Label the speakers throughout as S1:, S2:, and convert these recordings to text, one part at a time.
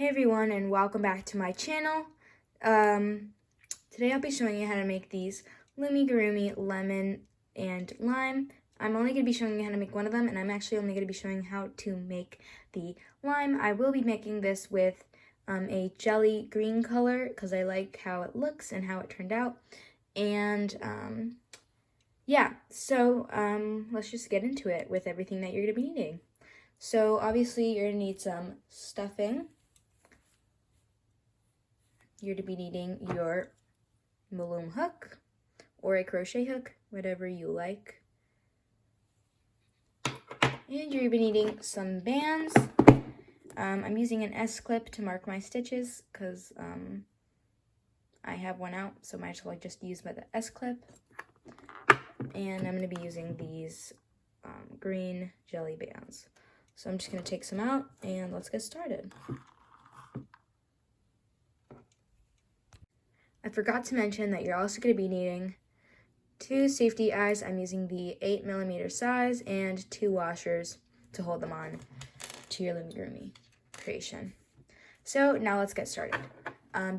S1: Hey everyone, and welcome back to my channel. Today I'll be showing you how to make these Loomigurumi lemon and lime. I'm only going to be showing you how to make one of them, and I'm actually only going to be showing how to make the lime. I will be making this with a jelly green color because I like how it looks and how it turned out. And yeah, so let's just get into it with everything that you're going to be needing. So obviously you're going to need some stuffing. You're to be needing your loom hook or a crochet hook, whatever you like. And you're to be needing some bands. I'm using an S-clip to mark my stitches because I have one out, so I might as well just use the S-clip. And I'm going to be using these green jelly bands. So I'm just going to take some out and let's get started. I forgot to mention that you're also going to be needing 2 safety eyes. I'm using the 8mm size and 2 washers to hold them on to your Loomigurumi creation. So now let's get started.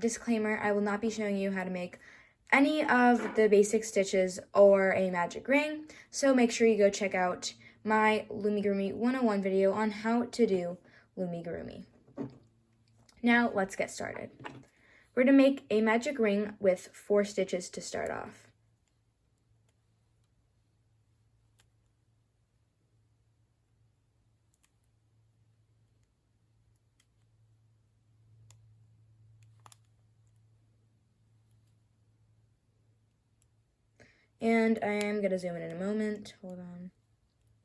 S1: Disclaimer, I will not be showing you how to make any of the basic stitches or a magic ring, so make sure you go check out my Loomigurumi 101 video on how to do Loomigurumi. Now let's get started. We're going to make a magic ring with 4 stitches to start off. And I am going to zoom in a moment. Hold on.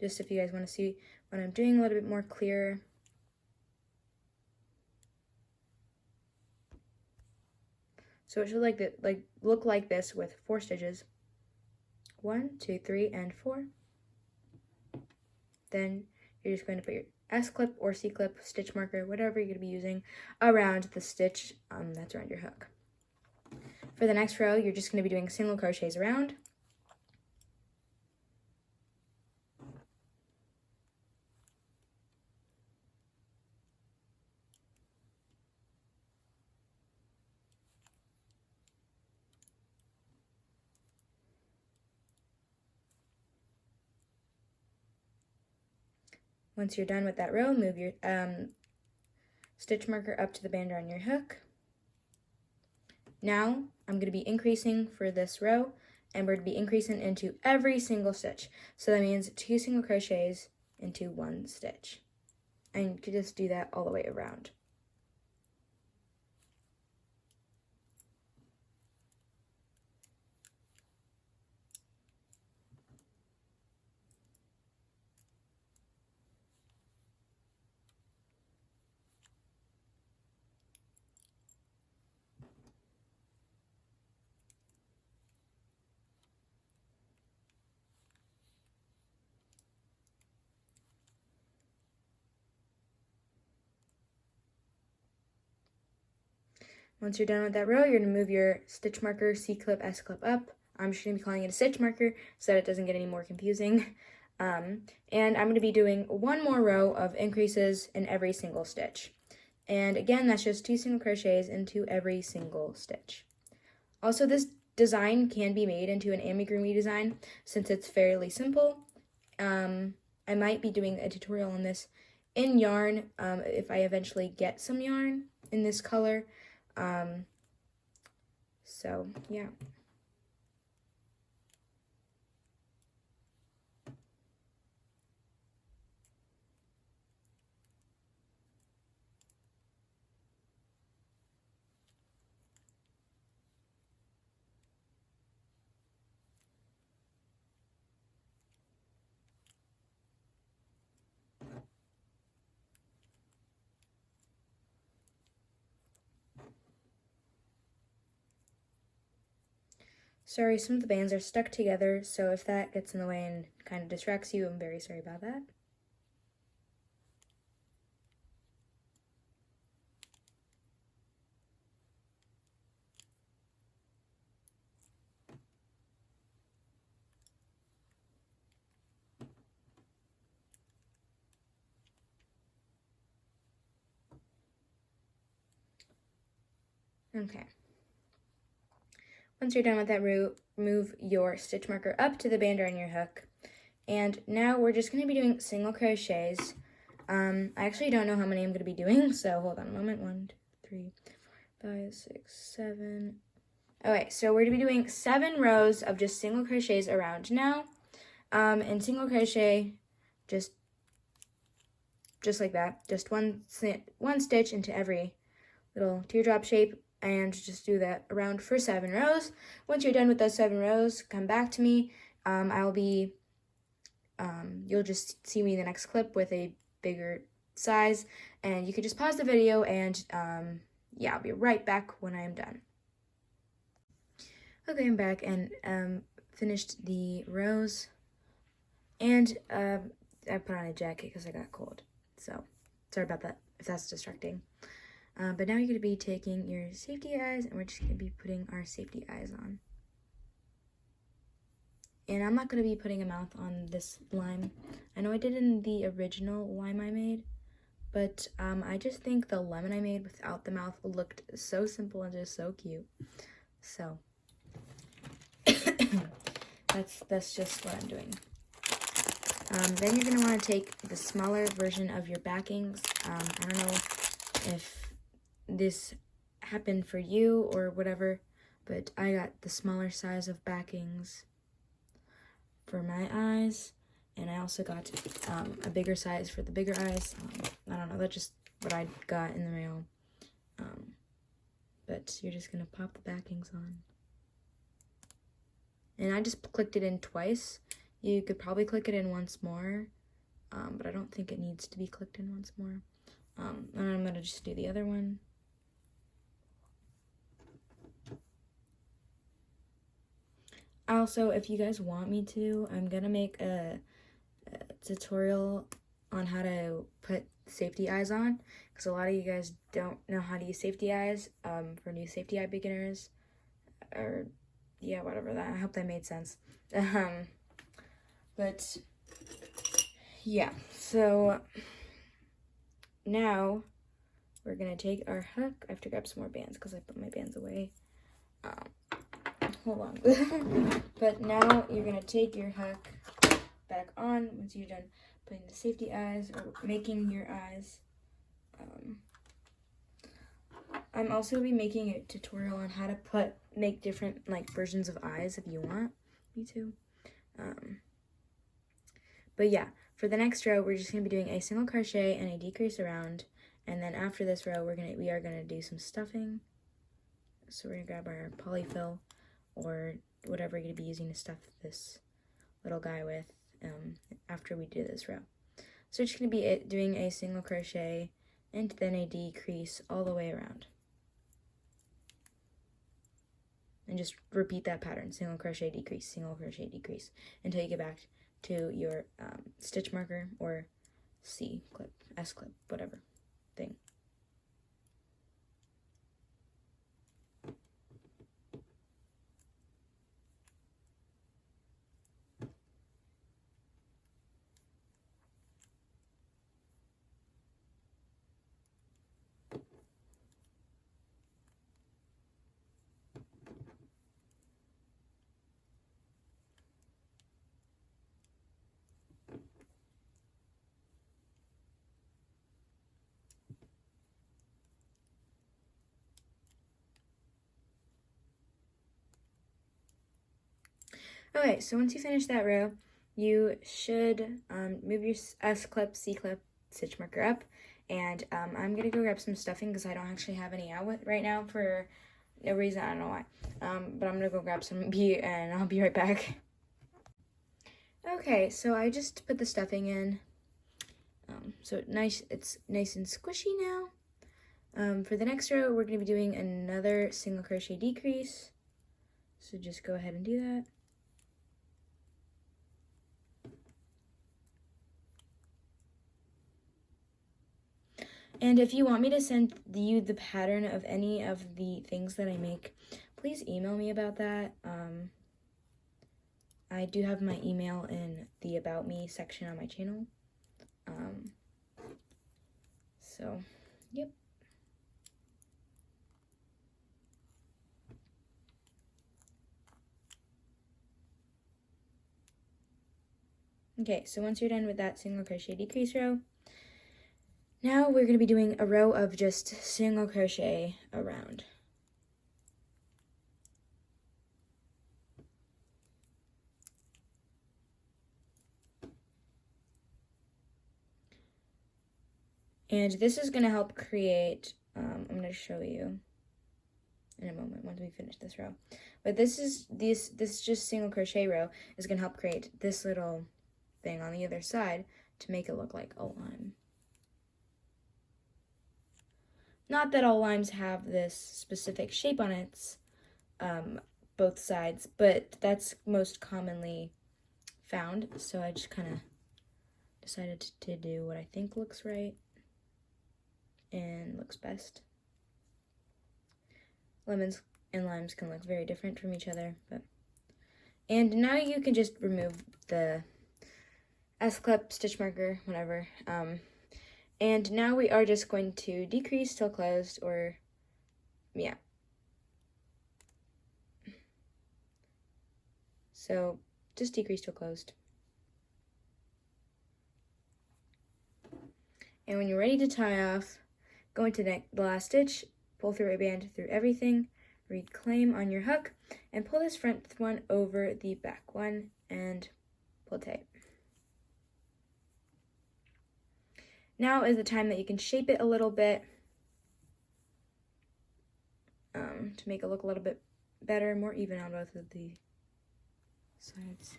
S1: Just if you guys want to see what I'm doing a little bit more clear. So it should look like this with 4 stitches. 1, 2, 3, and 4. Then you're just going to put your S-clip or C-clip, stitch marker, whatever you're going to be using, around the stitch that's around your hook. For the next row, you're just going to be doing single crochets around. Once you're done with that row, move your stitch marker up to the band around your hook. Now, I'm going to be increasing for this row, and we're going to be increasing into every single stitch. So that means 2 single crochets into 1 stitch. And you can just do that all the way around. Once you're done with that row, you're going to move your stitch marker, C-clip, S-clip up. I'm just going to be calling it a stitch marker so that it doesn't get any more confusing. And I'm going to be doing 1 more row of increases in every single stitch. And again, that's just 2 single crochets into every single stitch. Also, this design can be made into an amigurumi design since it's fairly simple. I might be doing a tutorial on this in yarn if I eventually get some yarn in this color. So yeah. Sorry, some of the bands are stuck together, so if that gets in the way and kind of distracts you, I'm very sorry about that. Okay. Once you're done with that row, move your stitch marker up to the band on your hook. And now we're just going to be doing single crochets. I actually don't know how many I'm going to be doing, so hold on a moment. 1, 2, 3, 4, 5, 6, 7. Okay, so we're going to be doing 7 rows of just single crochets around now. And single crochet, just like that. Just one stitch into every little teardrop shape, and just do that around for 7 rows. Once you're done with those 7 rows, come back to me. You'll just see me in the next clip with a bigger size, and you can just pause the video, and yeah, I'll be right back when I am done. Okay, I'm back and finished the rows, and I put on a jacket because I got cold, so sorry about that if that's distracting. But now you're going to be taking your safety eyes, and we're just going to be putting our safety eyes on. And I'm not going to be putting a mouth on this lime. I know I did in the original lime I made, but I just think the lemon I made without the mouth looked so simple and just so cute. So that's just what I'm doing. Then you're going to want to take the smaller version of your backings. I don't know if this happened for you or whatever, but I got the smaller size of backings for my eyes, and I also got a bigger size for the bigger eyes. I don't know, that's just what I got in the mail. But you're just gonna pop the backings on. And I just clicked it in twice. You could probably click it in once more, but I don't think it needs to be clicked in once more. And I'm gonna just do the other one. Also, if you guys want me to, I'm gonna make a tutorial on how to put safety eyes on, because a lot of you guys don't know how to use safety eyes for new safety eye beginners, or yeah, whatever that. I hope that made sense. But yeah, so now we're gonna take our hook. I have to grab some more bands because I put my bands away. Hold on. But now you're gonna take your hook back on once you're done putting the safety eyes or making your eyes. I'm also be making a tutorial on how to make different versions of eyes if you want me to. But yeah, for the next row, we're just gonna be doing a single crochet and a decrease around, and then after this row, we are gonna do some stuffing. So we're gonna grab our polyfill or whatever you're gonna be using to stuff this little guy with after we do this row. So we're just gonna be doing a single crochet and then a decrease all the way around. And just repeat that pattern, single crochet, decrease, until you get back to your stitch marker or C clip, S clip, whatever thing. Okay, so once you finish that row, you should move your S clip, C clip, stitch marker up, and I'm gonna go grab some stuffing because I don't actually have any out right now for no reason, I don't know why. But I'm gonna go grab some and I'll be right back. Okay, so I just put the stuffing in. So it's nice and squishy now. For the next row, we're gonna be doing another single crochet decrease. So just go ahead and do that. And if you want me to send you the pattern of any of the things that I make, please email me about that. I do have my email in the About Me section on my channel. So, yep. Okay, so once you're done with that single crochet decrease row, now we're going to be doing a row of just single crochet around. And this is going to help create, I'm going to show you in a moment once we finish this row. But this just single crochet row is going to help create this little thing on the other side to make it look like a lime. Not that all limes have this specific shape on its both sides, but that's most commonly found. So I just kind of decided to do what I think looks right and looks best. Lemons and limes can look very different from each other, and now you can just remove the S-clip, stitch marker, whatever. And now we are just going to decrease till closed, or yeah. So just decrease till closed. And when you're ready to tie off, go into the last stitch, pull through a band through everything, reclaim on your hook, and pull this front one over the back one and pull tight. Now is the time that you can shape it a little bit to make it look a little bit better, more even on both of the sides.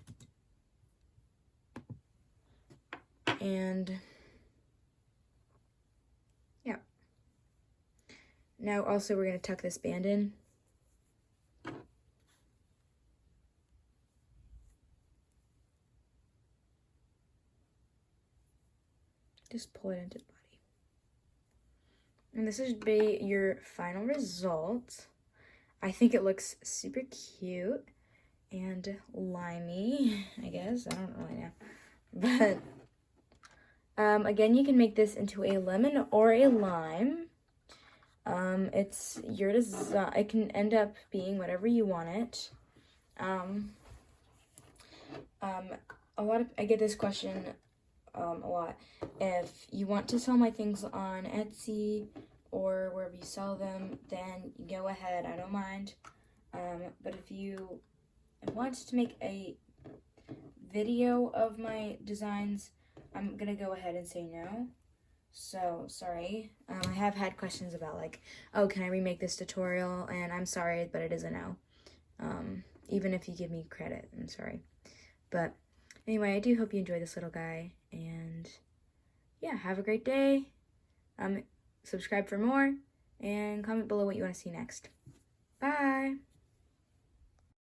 S1: And yeah. Now also we're going to tuck this band in. Just pull it into the body. And this would be your final result. I think it looks super cute and limey, I guess. I don't really know. But again, you can make this into a lemon or a lime. It's your design. It can end up being whatever you want it. I get this question a lot. If you want to sell my things on Etsy or wherever you sell them, then go ahead, I don't mind. But if you want to make a video of my designs, I'm gonna go ahead and say no. So sorry. I have had questions about like, oh, can I remake this tutorial? And I'm sorry, but it is a no. Even if you give me credit, I'm sorry. But anyway, I do hope you enjoy this little guy, and yeah, have a great day. Subscribe for more, and comment below what you want to see next. Bye!